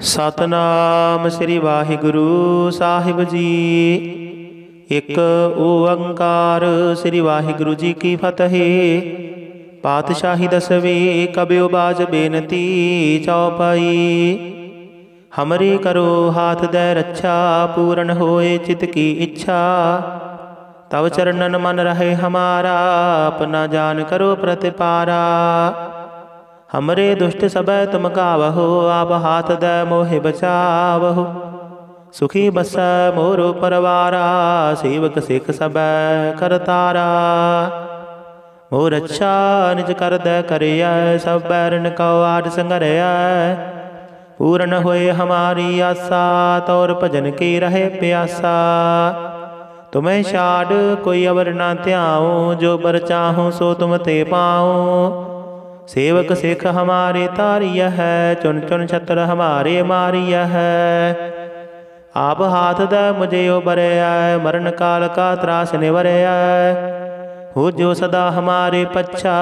सतनाम श्री वाहिगुरु साहिब जी। एक ओंकार श्री वाहिगुरु जी की फतेह। पातशाही दसवें कबियो बाज बेनती चौपाई। हमरे करो हाथ दे रक्षा, पूर्ण होए चित की इच्छा। तव चरणन मन रहे हमारा, अपना जान करो प्रतिपारा। हमरे दुष्ट सब तुम गावहो, आप हाथ दे मोहि बचावहो। सुखी बस मोरो परवारा, सेवक सिख सब करतारा। मोर अच्छा निज कर दे करिय, सब बैरन को आड संगरिय। पूर्ण होए हमारी आशा, तौर भजन की रहे प्यासा। तुम्हें छाड़ कोई अवर ना त्याऊं, जो बर चाहूं सो तुम ते पाऊं। सेवक सिख हमारे तारिय है, चुन चुन छत्र हमारे मारिय है। आप हाथ दे मुझे उबरय, मरण काल का त्रास निवरय। हो जो सदा हमारे पच्छा,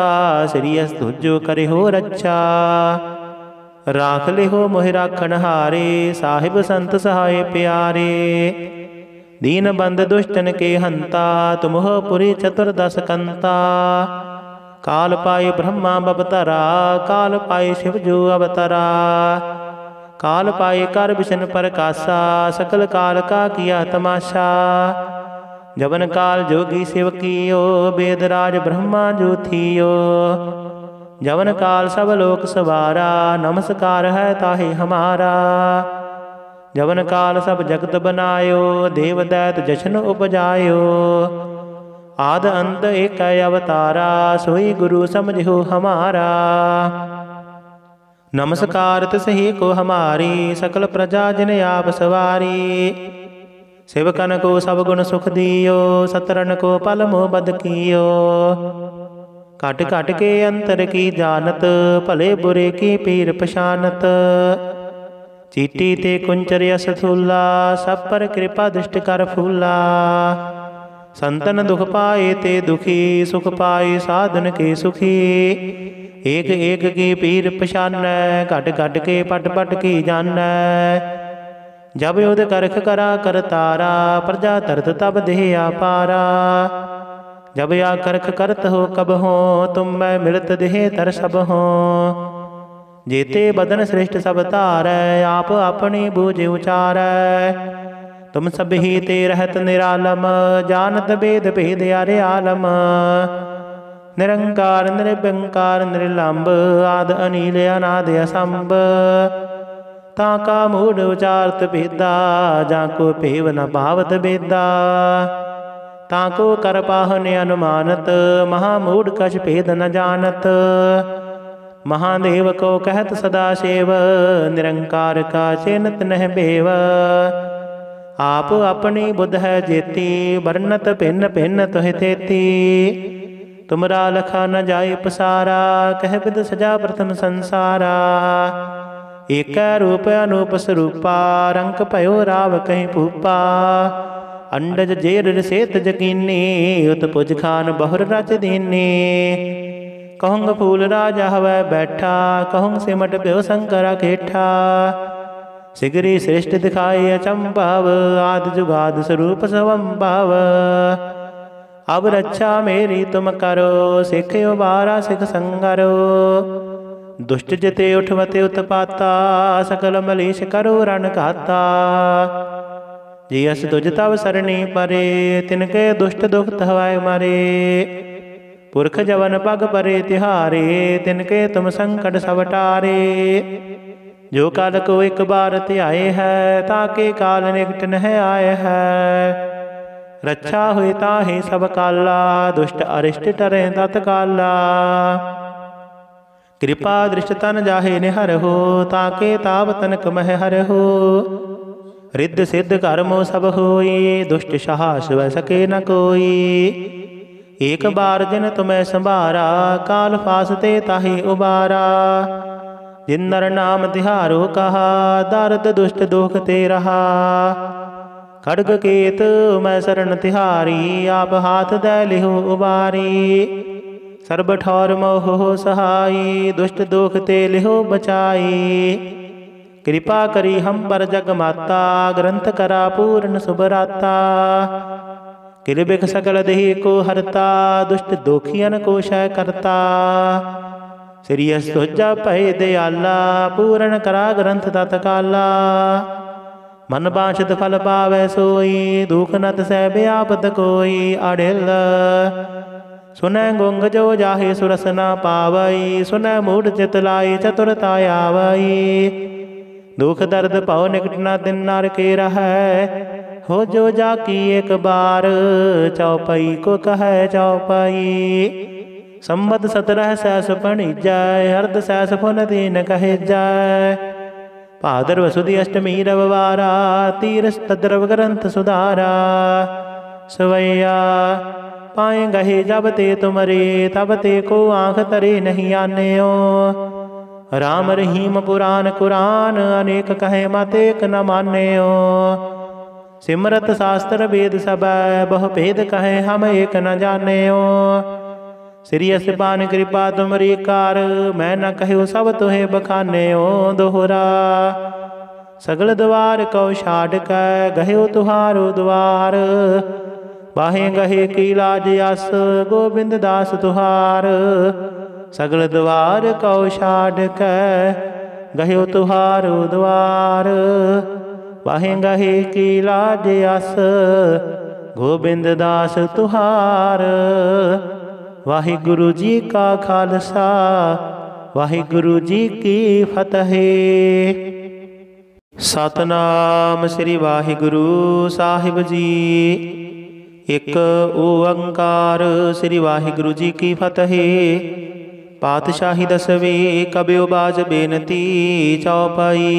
श्रीयस तुझो करे हो रक्षा। राख ले हो मोहि राखन हारे, साहिब संत सहाय प्यारे। दीन बंद दुष्टन के हंता, तुम हो पुरी चतुर्दश कंता। काल पाए ब्रह्मा बबतरा, काल पाए शिव जो अवतरा। काल पाए कर विष्णु प्रकाशा, सकल काल का किया तमाशा। जवन काल जोगी शिव कियो, वेदराज ब्रह्मा जो थियो। जवन काल सब लोक सवारा, नमस्कार है ताहि हमारा। जवन काल सब जगत बनायो, देव दैत जशन उपजायो। आद अंत एक अवतारा, सोई गुरु समझो हमारा। नमस्कार तिसहि को हमारी, सकल प्रजा जिन आप सवारी। सेवकन को सब गुण सुख दियो, सतरन को पल मोह बद कियो। काट काट के अंतर की जानत, भले बुरे की पीर पशानत। चीटी ते कुंचर यस थूला, सब पर कृपा दृष्ट कर फूला। संतन दुख पाए ते दुखी, सुख पाए साधन के सुखी। एक एक की पीर पशानै, घट घट के पट पट की जानै। जब युद्ध करख करा कर तारा, प्रजा तरत तब देह आपारा। जब या करख करत हो कब हो, तुम मैं मिलत देह तर सब हो। जेते बदन श्रेष्ठ सब तारै, आप अपनी बूझ उचारै। तुम सब ही ते रहत निरालम, जानत वेद भेद अरे आलम। निरंकार निर्विकार निर्लंब, आद अनील अनाद असंभ। ताका मूढ़ उचारत भेदा, जाको पेव न पावत बेदा। ताको कर पाहन अनुमानत, महामूढ़ कछ भेद न जानत। महादेव को कहत सदा सेव, निरंकार का चेनत नह बेव। आप अपनी बुध है जेती, वर्णत भिन्न भिन्न तुहि तेती। तुमरा लखा न जाय पसारा, कह विद सजा प्रथम संसारा। एक रूप अनूप स्वरूपा, रंक भयो राव कहीं भूपा। अंडज जेर सेत जकीनी, उत पुज खान बहुर रच दीनी। कहूँग फूल राजा हवै बैठा, कहूँग सिमट प्यो शंकरा केठा। सिगरी श्रेष्ठ दिखाए अचंभव, आद जुगाद स्वरूप स्वंभव। अब रक्षा मेरी तुम करो, सिख उबारा सिख संगरो। दुष्ट जिते उठवते उत्पाता, सकल मलीष करो रण घाता। जियस तुझ तव सरणी परे, तिनके दुष्ट दुख हवाय मरे। पुरख जवन पग परे तिहारे, तिनके तुम संकट सब टारे। जो काल को एक बार त्याए है, ताके काल निकट नह आए है। रक्षा हुई ताहि सब काला, दुष्ट अरिष्ट टरे तत्काला। कृपा दृष्ट तन जाहे निहर हो, ताके ताप तनक मह हर हो। रिद्ध सिद्ध कर्मो सब होई, दुष्ट साहस वह सके न कोई। एक बार जिन तुम्हें संभारा, काल फासते ताहि उबारा। जिन नर नाम तिहारो कहा, दर्द दुष्ट दुख ते रहा। खड्ग केत मैं शरण तिहारी, आप हाथ दे लिहो उबारी। सर्ब ठौर मोह सहाई, दुष्ट दुख ते लिहो बचाई। कृपा करी हम पर जग माता, ग्रंथ करा पूर्ण सुभराता। किलबिख सकल देहि को हरता, दुष्ट दोखियन को शय करता। श्री स्तुजा भय दयाला, पूर्ण करा ग्रंथ तत्काला। मन बांछित फल पावै सोई, दुख नत सह व्यापत कोई। अड़िल सुनै गुंग जो जाहि सुरस न पावई, सुनै मूढ़ चित लाई चतुरता आवई। दुख दर्द पौ निकट न दिन नर के रहै, हो जो जाकी एक बार। चौपई को कहे चौपई, संबत 17 सहस पणिजय। अर्ध सहस पुन दीन कहे जय। भादरव सुदी अष्टमी रविवारा, तीरस तद्रव ग्रंथ सुधारा। सवैया पाए गहे जब ते तुमरे, तब ते को आँख तरे नहीं आन्यो। राम रहीम पुराण कुरान, अनेक कहे मत एक न मान्यो। सिमरत शास्त्र वेद सब, बहु भेद कहे हम एक न जान्यो। श्री असपान कृपा तुमरी कार, मैं न कहूँ सब तुहे बखान्यो। दोहरा सगल द्वार कौ छाड़ कै, गह्यो तुहारो द्वार। बाहे गहे की लाज यस, गोविंद दास तुहार। सगल द्वार कौ छाड़ कै, गह्यो तुहारो द्वार। बाहे गहे की लाज यस, गोविंद दास तुहार। वाहिगुरु जी का खालसा, वाहिगुरु जी की फतेह। सतनाम श्री वाहिगुरु साहिब जी। एक ओंकार श्री वाहिगुरु जी की फतेह। पातशाही दसवें कब्यो बाज बेनती चौपाई।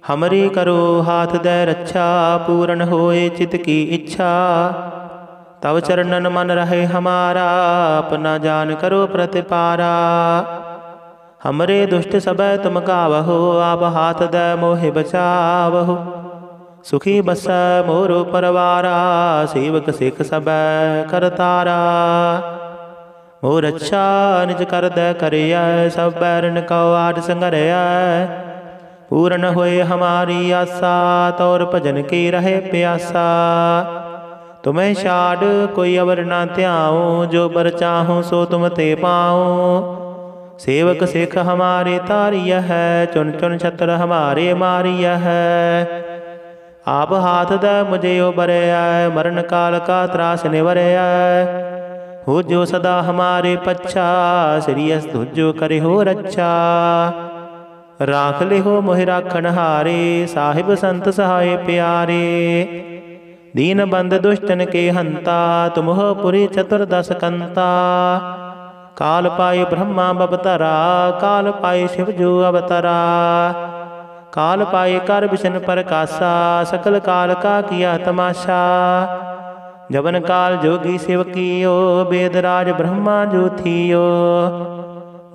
हमरे करो हाथ दे रक्षा, पूर्ण होए चित की इच्छा। तव चरणन मन रहे हमारा, अपना जान करो प्रतिपारा। हमरे दुष्ट सब तुम गावहो, आप हाथ दे मोहे बचावहो। सुखी बस मोरो परवारा, सेवक सिख सब करतारा। मोर अच्छा निज कर दे करिय, सब बैरन कौ आड संगरिय। पूर्ण होए हमारी आशा, तौर भजन की रहे प्यासा। तुम्हें छाड़ कोई अवर ना त्याऊँ, जो बर चाहूँ सो तुम ते पाऊँ। सेवक सिख हमारे तारिय है, चुन चुन छत्र हमारे मारिय है। आप हाथ दे मुझे उबरे, मरण काल का त्रास निवरे। हो जो सदा हमारे पच्छा, श्री तुझो करे हो रक्षा। राख ले हो मोहि राखन हारे, साहिब संत सहाय प्यारे। दीन बंद दुष्टन के हंता, तुम हो पुरी चतुर्दश कंता। काल पाए ब्रह्मा बबतरा, काल पाए शिव जो अवतरा। काल पाए कर विष्ण प्रकाशा, सकल काल का किया तमाशा। जबन काल जोगी शिव कियो, वेदराज ब्रह्मा जो थियो।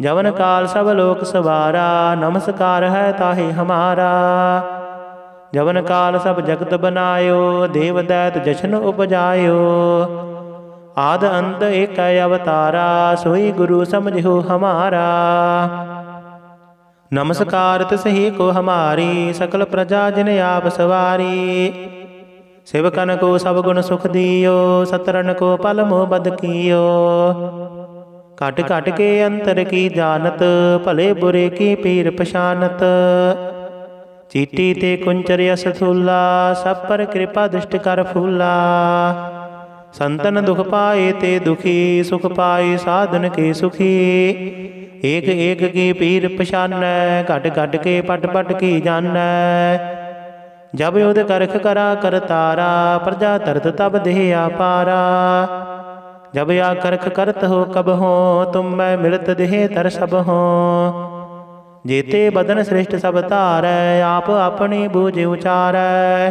जबन काल सब लोक सवारा, नमस्कार है ताहे हमारा। जबन काल सब जगत बनायो, देव दैत जशन उपजायो। आद अंत एक अवतारा, सोई गुरु समझो हमारा। नमस्कार तिसहि को हमारी, सकल प्रजा जिन आप सवारी। सेवकन को सब गुण सुख दियो, सतरन को पल मोह बद कियो। काट काट के अंतर की जानत, भले बुरे की पीर पशानत। चीटी ते कुंचर यस थूला, सब पर कृपा दुष्ट कर फूला। संतन दुख पाए ते दुखी, सुख पाए साधन के सुखी। एक एक की पीर पशानै, घट घट के पट पट की जानै। जब युद्ध करख करा कर तारा, प्रजा तरत तब देह आपारा। जब या करख करत हो कब हो, तुम मैं मिलत देह तर सब हो। जेते बदन श्रेष्ठ सब तारै, आप अपनी बूझ उचारै।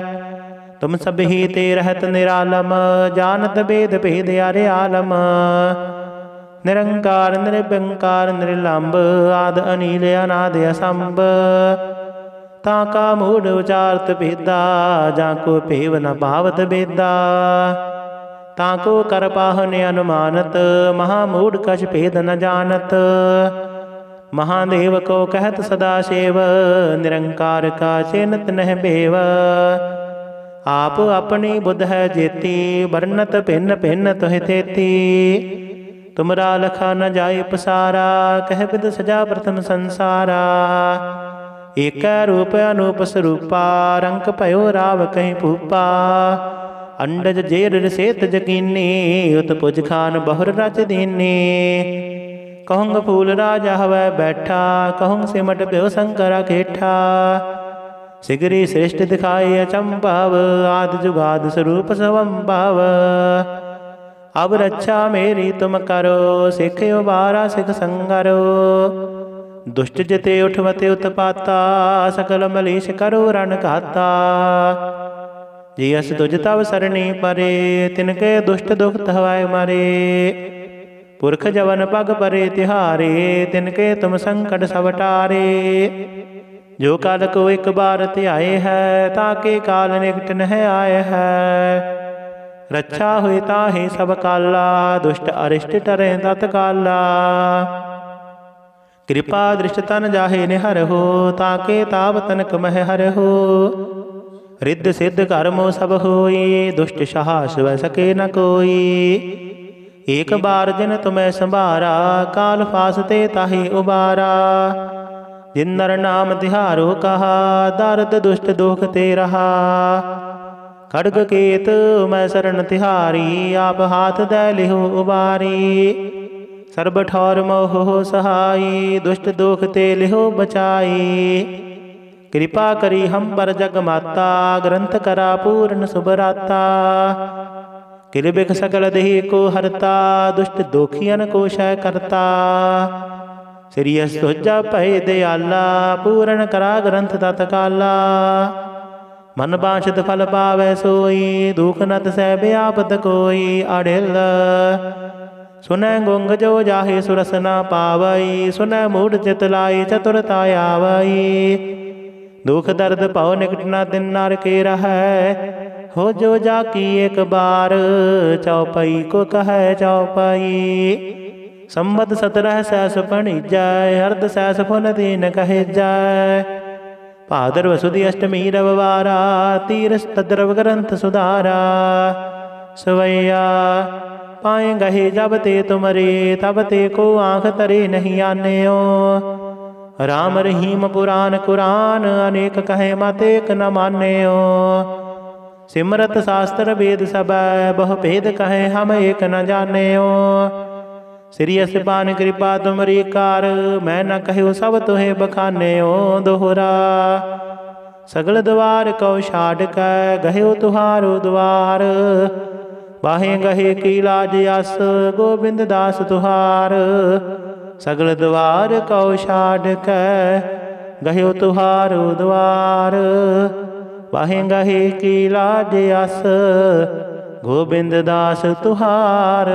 तुम सब ही ते रहत निरालम, जानत वेद भेद अरे आलम। निरंकार निर्विकार निर्लंब, आद अनिल अनाद असंभ। ताका मूढ़ उचारत भेदा, जाको पेव न भावत बेदा। ताको कर पाहन अनुमानत, महामूढ़ कछ भेद न जानत। महादेव को कहत सदा सेव, निरंकार का चेनत नह बेव। आप अपनी बुध है जेती, वर्णत भिन्न भिन्न तुहि तेती। तुमरा लखा न जाय पसारा, कह बिद सजा प्रथम संसारा। एक रूप अनूप स्वरूपा, रंक भयो राव कहीं भूपा। अंडज जेर सेत जकीनी, उत पुज खान बहुर रच दीनी। कहूँग फूल राजा हवै बैठा, कहूँग सिमट प्यो शंकरा केठा। सिगरी श्रेष्ठ दिखाए अचंभव, आदि जुगाद स्वरूप स्वंभव। अब रक्षा मेरी तुम करो, सिख उबारा सिख संगरो। दुष्ट जिते उठवते उत्पाता, सकल मलीश करो रण घाता। जियस तुझ तव सरणी परे, तिनके दुष्ट दुख हवाय मरे। पुरख जवन पग परे तिहारे, तिनके तुम संकट सब टारे। जो काल को एक बार त्याए है, ताके काल निकट नह आए है। रक्षा हुई ताहि सब काला, दुष्ट अरिष्ट टरे तत्काला। कृपा दृष्ट तन जाहे निहर हो, ताके ताप तनक मह हर हो। रिद्ध सिद्ध कर्मो सब होई, दुष्ट साहस वह सके न कोई। एक बार जिन तुम्हें संभारा, काल फासते ताहि उबारा। जिन नर नाम तिहारो कहा, दर्द दुष्ट दुख ते रहा। खड्ग केत मैं शरण तिहारी, आप हाथ दे लिहो उबारी। सर्ब ठौर मोह सहाई, दुष्ट दुख ते लिहो बचाई। कृपा करी हम पर जग माता, ग्रंथ करा पूर्ण सुभराता। किलबिख सकल देहि को हरता, दुष्ट दोखियन को शय करता। सिरियस तुझा भय दयाला, पूर्ण करा ग्रंथ तत्काला। मन बांछित फल पावै सोई, दुख नत सह व्यापत कोई। अड़िल सुनै गुंग जो जाहे सुरस न पावई, सुनै मूढ़ चित लाई चतुरता आवई। दुख दर्द पौ निकट न दिन नर के रहै, हो जो जाकी एक बार। चौपई को कहे चौपई, संबत 17 सैस पणिजय। अर्ध सैस फुन दीन कहे जय। भादरव सुदी अष्टमी रविवारा, तीरस तद्रव ग्रंथ सुधारा। सवैया पाए गहे जब ते तुमरे, तब ते को आँख तरे नहीं आन्यो। राम रहीम पुराण कुरान, अनेक कहे मत एक न मान्यो। सिमरत शास्त्र वेद सब, बहु भेद कहे हम एक न जान्यो। सिरियस पान कृपा तुमरी कार, मैं न कहूँ सब तुहे बखान्यो। दोहरा सगल द्वार कौ छाड़ कै, गह्यो तुहारो द्वार। बाहे गहे की लाज यस, गोबिंद दास तुहार। सगल द्वार कौ छाड़ कै, गह्यो तुहारो द्वार। बाहे गहे की लाज यस, गोबिंद दास तुहार।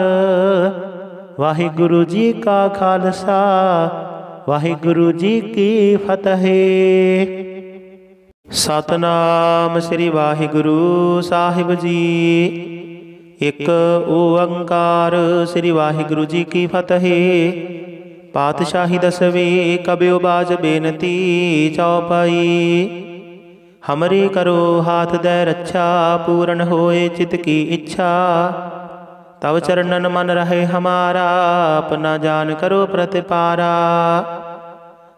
वाहिगुरु जी का खालसा, वाहिगुरु जी की फतेह। सतनाम श्री वाहिगुरु साहिब जी। एक ओंकार श्री वाहिगुरु जी की फतेह। पातशाही दसवें कब्यो बाज बेनती चौपाई। हमरे करो हाथ दे रक्षा, पूर्ण होए चित की इच्छा। तव चरणन मन रहे हमारा, अपना जान करो प्रतिपारा।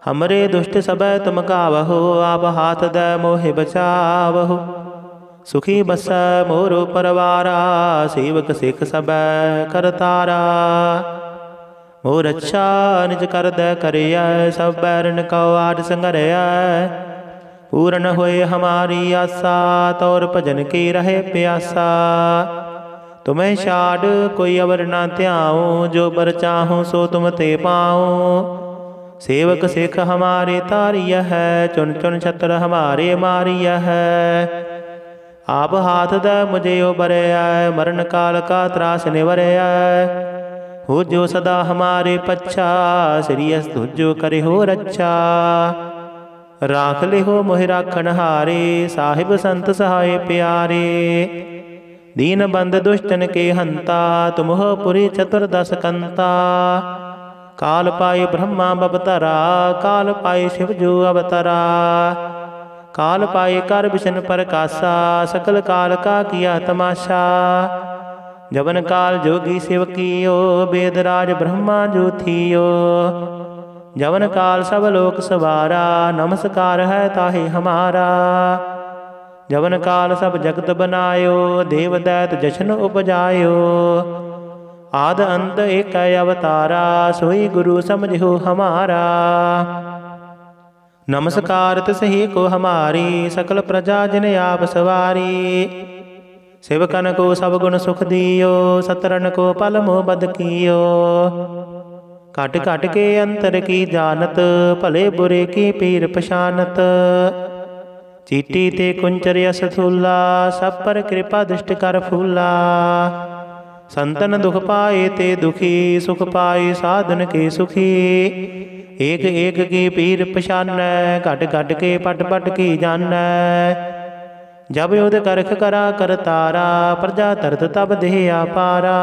हमरे दुष्ट सब तुम गावहो, आप हाथ दे मोहे बचावहो। सुखी बस मोरो परवारा, सेवक सिख सब करतारा। मोर अच्छा निज कर दे करिय, सब बैरन को आड संगरिय। पूर्ण होए हमारी आशा, तौर भजन की रहे प्यासा। तुम्हें छाड़ कोई अवर ना त्याऊँ, जो बर चाहूँ सो तुम ते पाऊँ। सेवक सिख हमारे तारिय है, चुन चुन छत्र हमारे मारिय है। आप हाथ दे मुझे उबरे, मरण काल का त्रास निवरे। हो जो सदा हमारे पच्छा, श्रीयस तुझो करे हो रक्षा। राख ले हो मोहि राखन हारे, साहिब संत सहाय प्यारे। दीन बंद दुष्टन के हंता, तुम हो पुरी चतुर्दश कंता। काल पाए ब्रह्मा बबतरा, काल पाए शिव जो अवतरा। काल पाए कर बिशन प्रकाशा, सकल काल का किया तमाशा। जबन काल जोगी शिव कियो, वेदराज ब्रह्मा जो थियो। जबन काल सब लोक सवारा, नमस्कार है ताहे हमारा। जबन काल सब जगत बनायो, देव दैत जशन उपजायो। आद अंत एक अवतारा, सोई गुरु समझो हमारा। नमस्कार तिसहि को हमारी, सकल प्रजा जिन आप सवारी। शिवकन को सब गुण सुख दियो, सतरन को पल मोह बद कियो। काट काट के अंतर की जानत, भले बुरे की पीर पशानत। चीटी ते कुंचर यस थूला, सब पर कृपा दृष्ट कर फूला। संतन दुख पाए ते दुखी, सुख पाए साधन के सुखी। एक एक की पीर पशानै, घट घट के पट पट की जानै। जब युद्ध करख करा कर तारा, प्रजा तरत तब देह अपारा।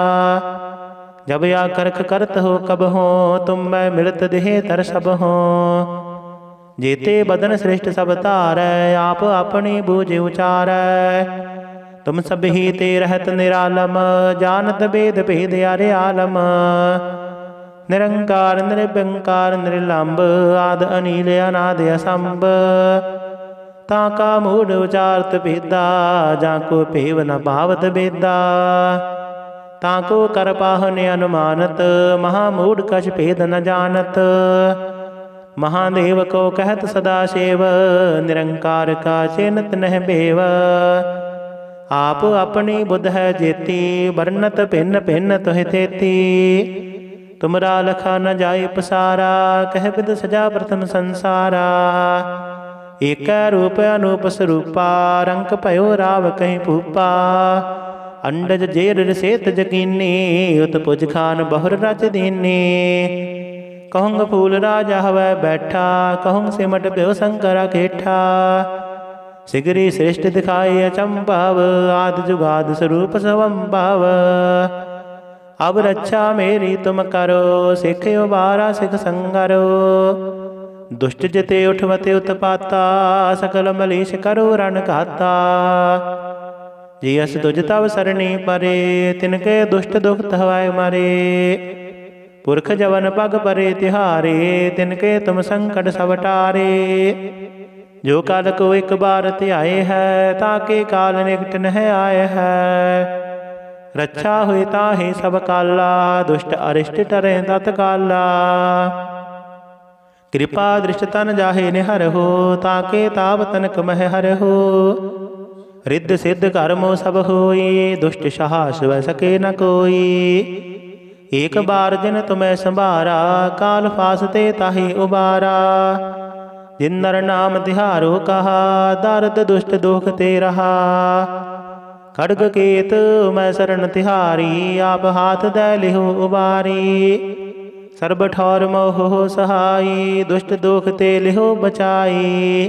जब या करख करत हो कब हो, तुम मैं मिलत देह तर सब हो। जेते बदन श्रेष्ठ सब तारै, आप अपनी बूझ उचारै। तुम सब ही ते रहत निरालम, जानत वेद भेद यारे आलम। निरंकार निर्विकार निर्लंब, आद अनील अनाद असंभ। ताका मूढ़ उचारत भेदा, जाको पेव न भावत बेदा। ताको कर पाहन अनुमानत, महामूढ़ कछ भेद न जानत। महादेव को कहत सदा सेव, निरंकार का चेनत नह बेव। आप अपनी बुध है जेती, वर्णत भिन्न भिन्न तुहि तेती। तुमरा लखा न जाय पसारा, कह विद सजा प्रथम संसारा। एक रूप अनूप स्वरूपा, रंक भयो राव कहीं भूपा। अंडज जेर सेत जकीनी, उत्पुज खान बहुर रच दीनी। कहूँग फूल राजा हवै बैठा, कहूँग सिमट प्यो शंकर केठा। सिगरी श्रेष्ठ दिखाए अचंभव, आदि जुगाद स्वरूप स्वंभव। अब रक्षा मेरी तुम करो, सिख उबारा सिख संगरो। दुष्ट जिते उठवते उत्पाता, सकल मलीश करो रण घाता। जियस तुझ तव सरणी परे, तिनके दुष्ट दुख हवाय मरे। पुरख जवन पग परे तिहारे, तिनके तुम संकट सब टारे। जो काल को एक बार त्याए है, ताके काल निकट नह आए है। रक्षा हुई ताहि सब काला, दुष्ट अरिष्ट टरे तत्काला। कृपा दृष्ट तन जाहे निहर हो, ताके ताप तनक मह हर हो। रिद्ध सिद्ध कर्मो सब होई, दुष्ट साहस वह सके न कोई। एक बार जिन तुम्हें संभारा, काल फासते ताहि उबारा। जिन नर नाम तिहारो कहा, दर्द दुष्ट दुख ते रहा। खड्ग केत मैं शरण तिहारी, आप हाथ दै लिहो उबारी। सर्ब ठौर मोह सहाई, दुष्ट दुख ते लिहो बचाई।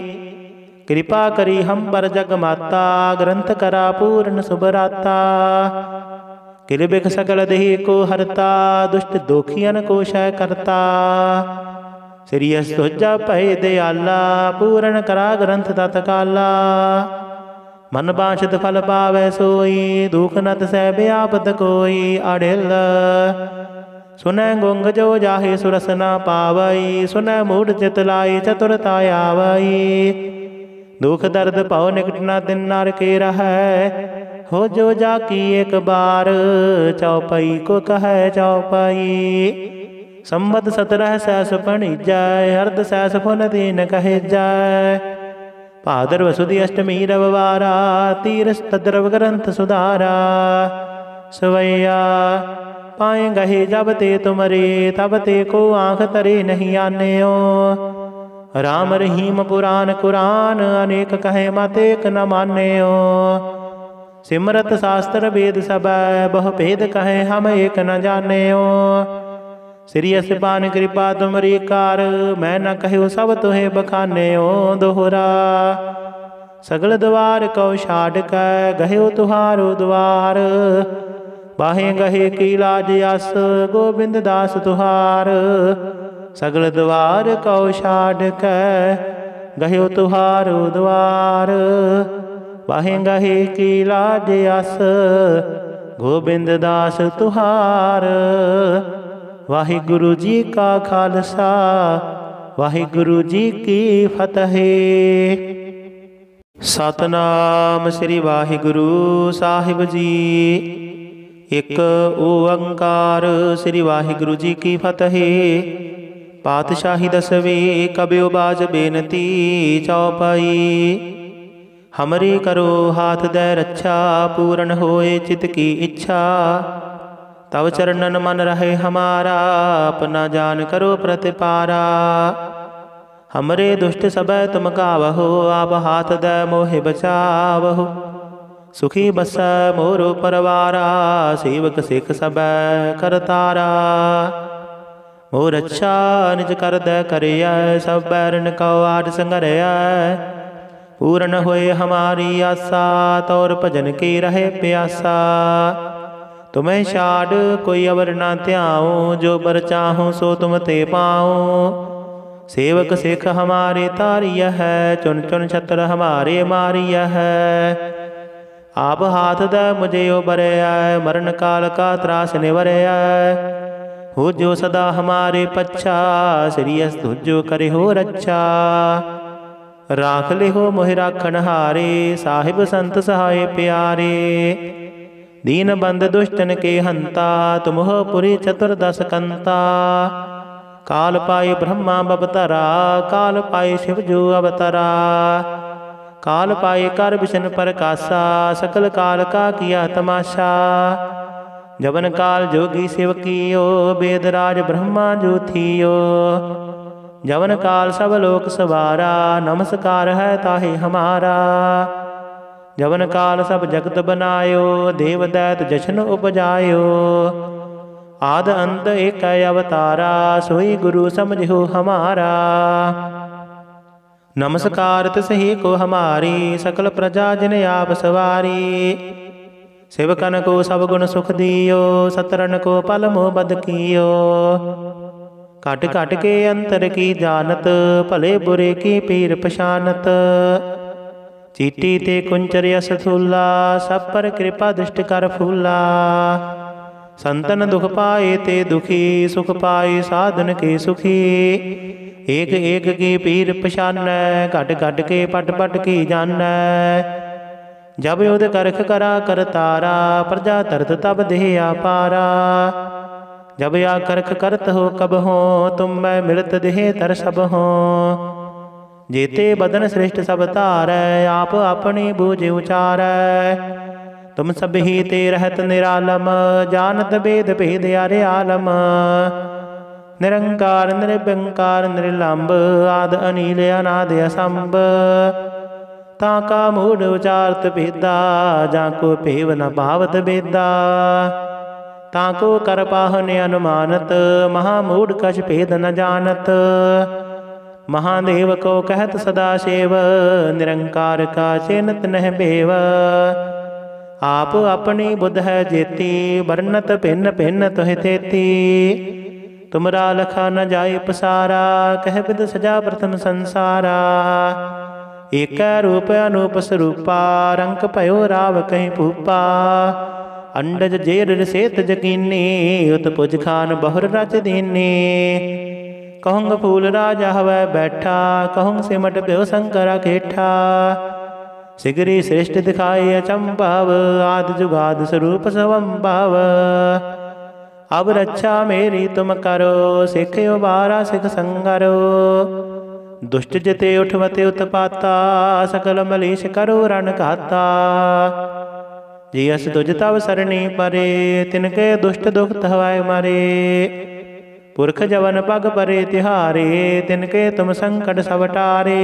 कृपा करी हम पर जग माता, ग्रंथ करा पूर्ण सुभराता। किल बिख सकल देह को हरता, दुष्ट दोखियन को शय करता। श्री सुजा भय दयाला, पूर्ण करा ग्रंथ तत्काला। मन बांछित फल पावै सोई, दुख नत सह व्यापत कोई। अड़िल सुनै गुंग जो जाहे सुरस न पावई, सुनै मूढ़ चित लाई चतुरता आवई। दुख दर्द पौ निकट न दिन नर के रहै, हो जो जाकी एक बार। चौपई को कह चौपई, संबत 17 सैस फणिजय। अर्ध सैस फुन दीन कहे जय। भादरव सुदी अष्टमी रविवारा, तीरस तद्रव ग्रंथ सुधारा। सवैया पाए गहे जब ते तुमरे, तब ते को आँख तरे नहीं आन्यो। राम रहीम पुराण कुरान, अनेक कहे मत एक न मान्यो। सिमरत शास्त्र वेद सब, बहु भेद कहे हम एक न जान्यो। श्री असपान कृपा तुमरी कार, मैं न कहूँ सब तुहे बखान्यो। दोहरा सगल द्वार कौ छाड़ कै, गयो तुहारो द्वार। बाहे गहे की लाज यस गोबिंद दास तुहार। सगल द्वार कौ छाड़ कै गह्यो तुहारो द्वार। बाहे गहे की लाज यस गोबिंद दास तुहार। वाहिगुरु जी का खालसा वाहिगुरु जी की फतेह। सतनाम श्री वाहिगुरु साहिब जी। एक ओंकार श्री वाहिगुरु जी की फतेह। पातशाही दसवें कब्यो बाज बेनती चौपाई। हमरे करो हाथ दे रक्षा पूर्ण होए चित की इच्छा। तव चरणन मन रहे हमारा अपना जान करो प्रतिपारा। हमरे दुष्ट सब तुम गावहो आप हाथ दे मोहे बचावहो। सुखी बस मोरो परवारा सेवक सिख सब करतारा। मोर अच्छा निज कर दे करिय सब बैरन कौ आड संगरिय। पूर्ण होए हमारी आशा तौर भजन की रहे प्यासा। तुम्हें छाड़ कोई अवर ना त्याऊँ जो बर चाहूँ सो तुम ते पाऊँ। सेवक सिख हमारे तारिय है चुन चुन छत्र हमारे मारिय है। आप हाथ दे मुझे उबरे मरण काल का त्रास निवरे। हो जो सदा हमारे पच्छा श्रीयस तुझो करे हो रक्षा। राख ले हो मोहि राखन हारे साहिब संत सहाय प्यारे। दीन बंद दुष्टन के हंता तुम हो पुरी चतुर्दश कंता। काल पाए ब्रह्मा बबतरा काल पाए शिव जो अवतरा। काल पाए कर विष्ण प्रकाशा सकल काल का किया तमाशा। जवन काल जोगी शिव कियो वेदराज ब्रह्मा जो थियो। जवन काल सब लोक सवारा नमस्कार है ताहि हमारा। जवन काल सब जगत बनायो देव दैत जशन उपजायो। आद अंत एक अवतारा सोई गुरु समझो हमारा। नमस्कार तिसहि को हमारी सकल प्रजा जिन आप सवारी। सेवकन को सब गुण सुख दियो सतरन को पल मोह बद कियो। काट काट के अंतर की जानत भले बुरे की पीर पशानत। चीटी ते कुंचर यस थूला सब पर कृपा दृष्ट कर फूला। संतन दुख पाए ते दुखी सुख पाए साधन के सुखी। एक एक की पीर पशान घट घट के पट पट की जान। जब युद्ध करख करा कर तारा प्रजा तरत तब देह पारा। जब या करख करत हो कब हो तुम मैं मिलत देह तर सब हो। जेते बदन श्रेष्ठ सब तारै आप अपनी बूझ उचारै। तुम सब ही ते रहत निरालम जानत भेद भेद यारे आलम। निरंकार निर्विकार निर्लंब आद अनिल अनाद असंभ। ताका मूढ़ उचारत भेदा जाको पेव न भावत बेदा। ताको कर पाहन अनुमानत महामूढ़ कछ भेद न जानत। महादेव को कहत सदा सेव निरंकार का चेनत नह बेव। आप अपनी बुध है जेती वर्णत भिन्न भिन्न तुहि तेती। तुमरा लखा न जाय पसारा कह विद सजा प्रथम संसारा। एक रूप अनूप स्वरूपा रंक भयो राव कहीं भूपा। अंडज जेर सेत जकीनी उत पुज खान बहुर रच दीनी। कहूँग फूल राजा हवै बैठा कहूँग सिमट प्यो शंकरा केठा। सिगरी श्रेष्ठ दिखाए अचंभाव आदि जुगाद स्वरूप स्वंभाव। अब रक्षा मेरी तुम करो सिख उबारा सिख संगरो। दुष्ट जिते उठवते उत्पाता सकल मलीश करो रण घाता। जियस तुझ तव सरणी परे तिनके दुष्ट दुख हवाय मरे। पुरख जवन पग परे तिहारे तिनके तुम संकट सब टारे।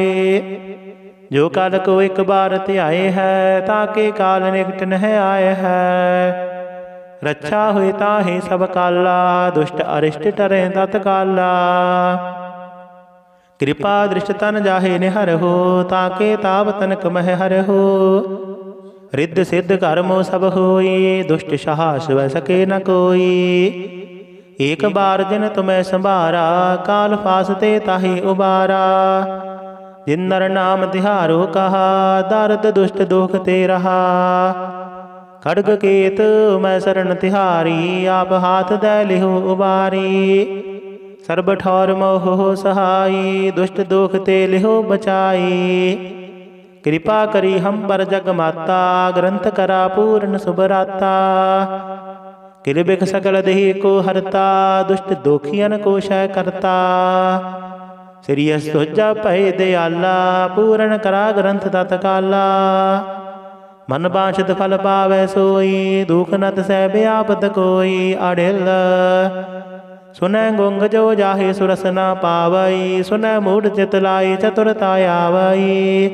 जो काल को एक बार त्याए है ताके काल निकट नह आए है। रक्षा हुई ताहि सब काला दुष्ट अरिष्ट टरे तत्काला। कृपा दृष्ट तन जाहे निहर हो ताके ताप तनक मह हर हो। रिद्ध सिद्ध कर्मो सब होई, दुष्ट साहस वह सके न कोई। एक बार जिन तुम्हें संभारा, काल फासते ताहि उबारा। जिन नर नाम तिहारो कहा, दारद दुष्ट दुख ते रहा। खड्ग केत मैं शरण तिहारी, आप हाथ दे लिहो उबारी। सर्ब ठौर मोह सहाई, दुष्ट दुख ते लिहो बचाई। कृपा करी हम पर जग माता, ग्रंथ करा पूर्ण सुभराता। किलबिख सकल देह को हरता, दुष्ट दोखियन को शय करता। श्री सुजा पै दयाला, पूर्ण करा ग्रंथ तत्काला। मन बांछित फल पावै सोई, दुख नत सह व्यापत कोई। अड़िल सुनै गुंग जो जाहे सुरस न पावई, सुनै मूढ़ चित लाई चतुरता आवई।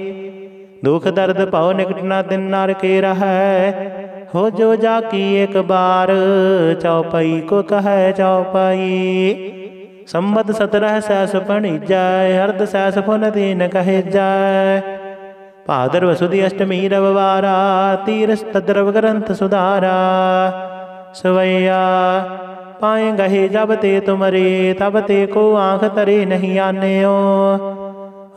दुख दर्द पौ निकट न दिन नर के रहै, हो जो जाकी एक बार। चौपई को कहे चौपई, संबत 17 सहस फणिजय। अर्ध सहस फुन दीन कहे जय। भादरव सुदी अष्टमी रविवारा, तीरस तद्रव ग्रंथ सुधारा। सवैया पाए गहे जब ते तुमरे, तब ते को आँख तरे नहीं आन्यो।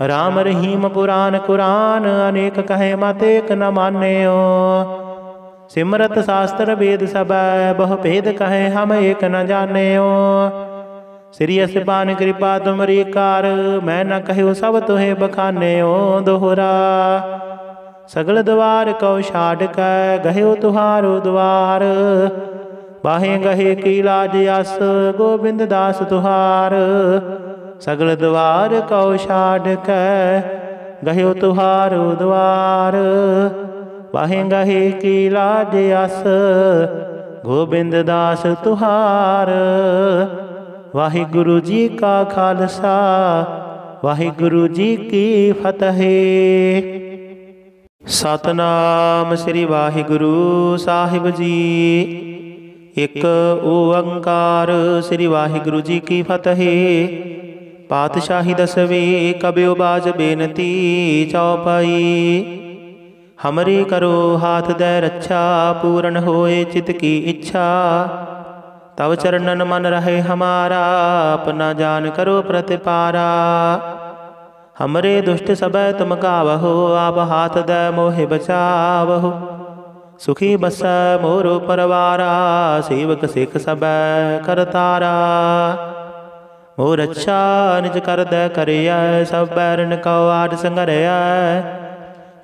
राम रहीम पुराण कुरान, अनेक कहे मत एक न मान्यो। सिमरत शास्त्र वेद सब, बहु भेद कहे हम एक न जान्यो। श्री असपान कृपा तुमरी कार, मैं न कहूँ सब तुहे बखान्यो। दोहरा सगल द्वार कौ छाड़ कै, गह्यो तुहारो द्वार। बाहे गहे की लाज यस, गोबिंद दास तुहार। सगल द्वार कौ छाड़ कै, गह्यो तुहारो द्वार। बाहे गहे की लाज यस, गोबिंद दास तुहार। वाहिगुरु जी का खालसा, वाहिगुरु जी की फतेह। सतनाम श्री वाहिगुरु साहिब जी। एक ओंकार श्री वाहिगुरु जी की फतेह। पातशाही दसवें कब्यो बाज बेनती चौपाई। हमरी करो हाथ दे रक्षा, पूर्ण होए चित की इच्छा। तब चरणन मन रहे हमारा, अपना जान करो प्रतिपारा। हमरे दुष्ट सब तुम गावहो, आप हाथ दे मोहे बचावहो। सुखी बस मोरो परवारा, सेवक सिख सब करतारा। मोर अच्छा निज कर दे करिया, सब बैरन कौ आड संगरिया।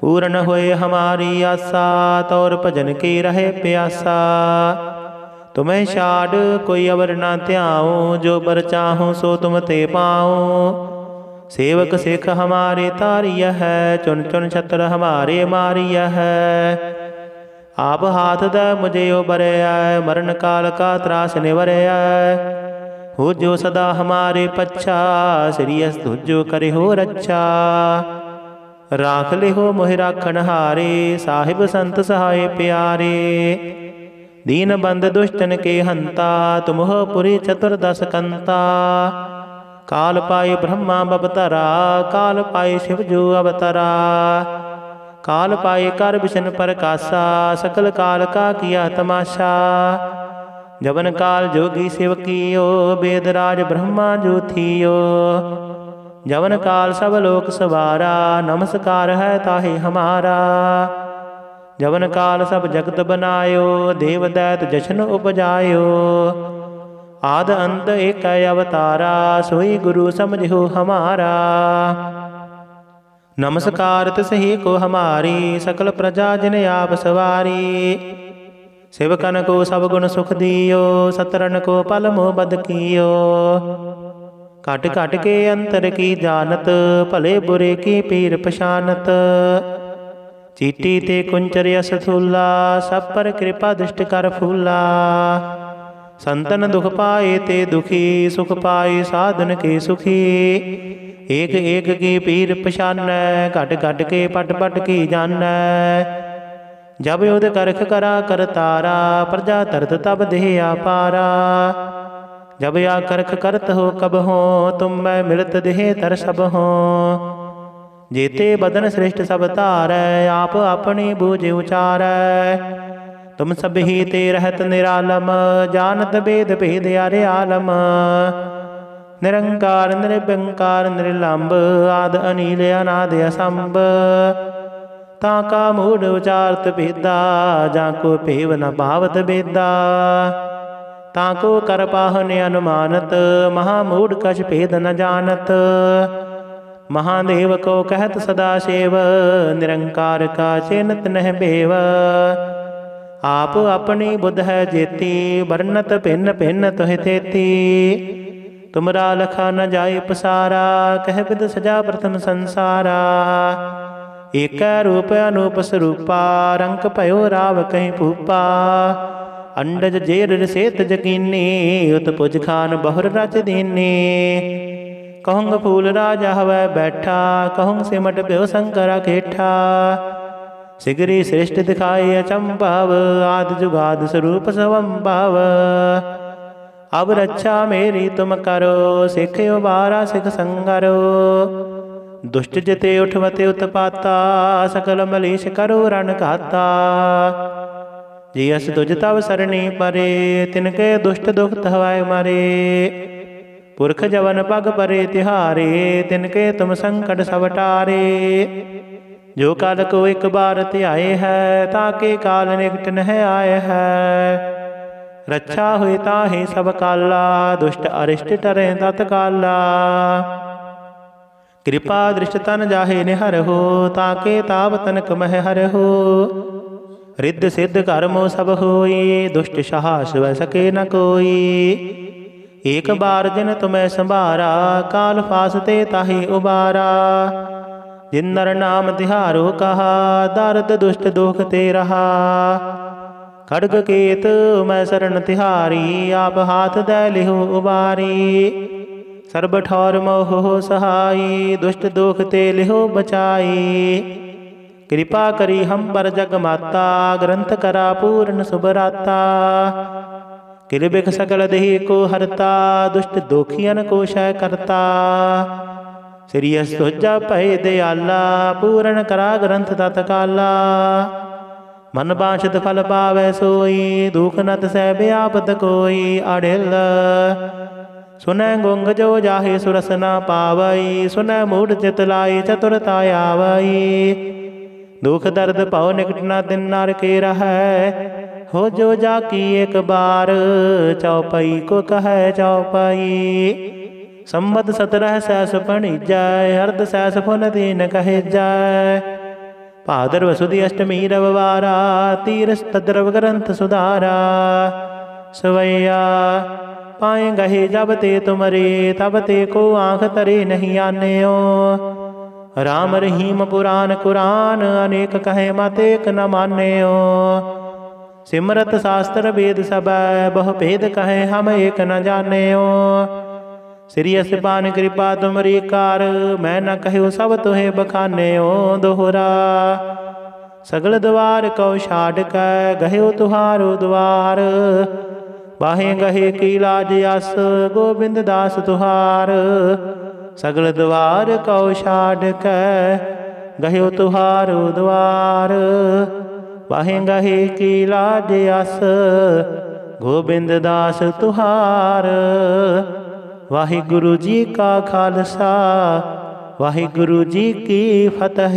पूर्ण होए हमारी आशा, तौर भजन की रहे प्यासा। तुम्हें छाड़ कोई अवर ना त्याऊँ, जो बर चाहूँ सो तुम ते पाऊँ। सेवक सिख हमारे तारिय है, चुन चुन छत्र हमारे मारिय है। आप हाथ दे मुझे उबरया, मरण काल का त्रास निवरया। हो जो सदा हमारे पच्छा, श्री तुझो करे हो रक्षा। राख ले हो मोहि राखन हारे, साहिब संत सहाय प्यारे। दीन बंद दुष्टन के हंता, तुम हो पुरी चतुर्दश कंता। काल पाए ब्रह्मा बबतरा, काल पाए शिव जो अवतरा। काल पाए कर विष्ण प्रकाशा, सकल काल का किया तमाशा। जवन काल जोगी शिव कियो, वेदराज ब्रह्मा जो थियो। जवन काल सब लोक सवारा, नमस्कार है ताहि हमारा। जवन काल सब जगत बनायो, देव दैत जशन उपजायो। आद अंत एक अवतारा, सोई गुरु समझो हमारा। नमस्कार तिसहि को हमारी, सकल प्रजा जिन आप सवारी। सेवकन को सब गुण सुख दियो, सतरन को पल मोह बद कियो। काट काट के अंतर की जानत, भले बुरे की पीर पशानत। चीटी ते कुंचर यस थूला, सब पर कृपा दृष्ट कर फूला। संतन दुख पाए ते दुखी, सुख पाए साधन के सुखी। एक एक की पीर पछानै, घट घट के पट पट की जानै। जब युद्ध करख करा कर तारा, प्रजा तरत तब देह पारा। जब या करख करत हो कब हो, तुम मैं मिलत देह तर सब हो। जेते बदन श्रेष्ठ सब धारै, आप अपनी बूझ उचारै। तुम सब ही ते रहत निरालम, जानत वेद भेद अरे आलम। निरंकार निरभंकार निर्लंब, आद अनील अनाद असंभ। ताका मूढ़ उचारत भेदा, जाको पेव न पावत बेदा। ताको कर पाहन अनुमानत, महामूढ़ कछ भेद न जानत। महादेव को कहत सदा सेव, निरंकार का चेनत नह बेव। आप अपनी बुध है जेती, वर्णत भिन्न भिन्न तुहि तेती। तुमरा लखा न जाय पसारा, कह विद सजा प्रथम संसारा। एक रूप अनूप स्वरूपा, रंक भयो राव कहीं भूपा। अंडज जेर सेत जकीनी, उत्पुज खान बहुर रच दीनी। कहूँग फूल राजा हवै बैठा, कहूँग सिमट प्यो शंकरा केठा। सिगरी श्रेष्ठ दिखाए अचंभव, आदि जुगाद स्वरूप स्वंभव। अब रक्षा मेरी तुम करो, सिख उबारा सिख संगरो। दुष्ट जिते उठवते उत्पाता, सकल मलीश करो रण घाता। जियस तुझ तव सरणी परे, तिनके दुष्ट दुख हवाय मरे। पुरख जवन पग परे तिहारे, तिनके तुम संकट सब टारे। जो काल को एक बार त्याए है, ताके काल निकट नह आए है। रक्षा हुई ताहि सब काला, दुष्ट अरिष्ट टरे तत्काला। कृपा दृष्ट तन जाहे निहर हो, ताके ताप तनक मह हर हो। रिद्ध सिद्ध कर्मो सब होई, दुष्ट साहस वह सके न कोई। एक बार जिन तुम्हें संभारा, काल फासते ताहि उबारा। जिन नर नाम तिहारो कहा, दर्द दुष्ट दुख ते रहा। खड्ग केत मैं शरण तिहारी, आप हाथ दै लिहो उबारी। सर्ब ठौर मोह सहाई, दुष्ट दुख ते लिहो बचाई। कृपा करी हम पर जग माता, ग्रंथ करा पूर्ण सुभराता। किलबिख सकल देहि को हरता, दुष्ट दोखियन को शय करता। श्री सुजा भय दयाला, पूर्ण करा ग्रंथ तत्काला। मन बांछित फल पावै सोई, दुख नत सह व्यापत कोई। अड़िल सुनै गुंग जो जाहे सुरस न पावई, सुनै मूढ़ चित लाई चतुरता आवई। दुख दर्द पौ निकट न दिन नर के रहै, हो जो जाकी एक बार। चौपई को कहे चौपई, संबत 17 सहस फणिजय। अर्ध सहस फुन दीन कहे जय। भादरव सुदी अष्टमी रविवारा, तीरस तद्रव ग्रंथ सुधारा। सवैया पाए गहे जब ते तुमरे, तब ते को आँख तरे नहीं आन्यो। राम रहीम पुराण कुरान, अनेक कहे मत एक न मान्यो। सिमरत शास्त्र वेद सब, बहु भेद कहे हम एक न जान्यो। श्री असपान कृपा तुमरी कार, मैं न कहूँ सब तुहे बखान्यो। दोहरा सगल द्वार कौ छाड़ कै, गह्यो तुहारो द्वार। बाहे गहे की लाज यस, गोबिंद दास तुहार। सगल द्वार कौ छाड़ कै, गह्यो तुहारो द्वार। बाहे गहे की लाज यस, गोबिंद दास तुहार। वाहिगुरु जी का खालसा, वाहिगुरु जी की फतेह।